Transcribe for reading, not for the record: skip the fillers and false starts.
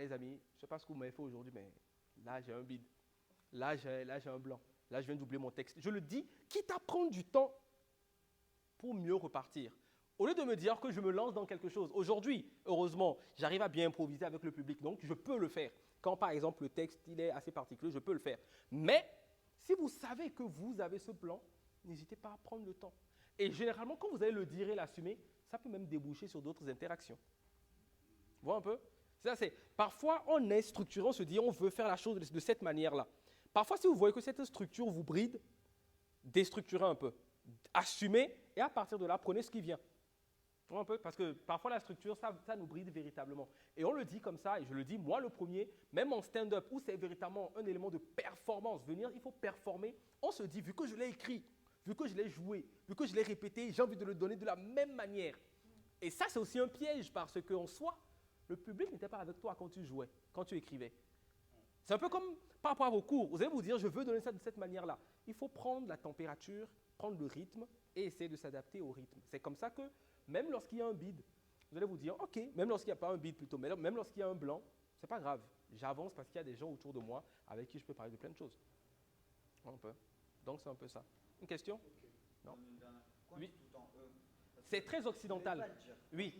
les amis, je ne sais pas ce que vous m'avez fait aujourd'hui, mais là, j'ai un bide. Là, j'ai un blanc. Là, je viens d'oublier mon texte. Je le dis, quitte à prendre du temps pour mieux repartir. Au lieu de me dire que je me lance dans quelque chose. Aujourd'hui, heureusement, j'arrive à bien improviser avec le public, donc je peux le faire. Quand, par exemple, le texte il est assez particulier, je peux le faire. Mais, si vous savez que vous avez ce plan, n'hésitez pas à prendre le temps. Et généralement, quand vous allez le dire et l'assumer, ça peut même déboucher sur d'autres interactions. Vous voyez un peu? Parfois, on est structuré, on se dit on veut faire la chose de cette manière-là. Parfois, si vous voyez que cette structure vous bride, déstructurez un peu. Assumez et à partir de là, prenez ce qui vient. Vous voyez un peu? Parce que parfois, la structure, ça nous bride véritablement. Et on le dit comme ça, et je le dis, moi le premier, même en stand-up, où c'est véritablement un élément de performance, il faut performer, on se dit, vu que je l'ai écrit, vu que je l'ai joué, vu que je l'ai répété, j'ai envie de le donner de la même manière. Et ça, c'est aussi un piège parce qu'en soi, le public n'était pas avec toi quand tu jouais, quand tu écrivais. C'est un peu comme par rapport à vos cours. Vous allez vous dire, je veux donner ça de cette manière-là. Il faut prendre la température, prendre le rythme et essayer de s'adapter au rythme. C'est comme ça que, même lorsqu'il y a un bide, vous allez vous dire, ok, même lorsqu'il n'y a pas un bide plutôt, mais même lorsqu'il y a un blanc, c'est pas grave. J'avance parce qu'il y a des gens autour de moi avec qui je peux parler de plein de choses. Un peu. Donc c'est un peu ça. Une question? Ok. Non. Quand Oui. tout le temps, C'est très occidental. Oui.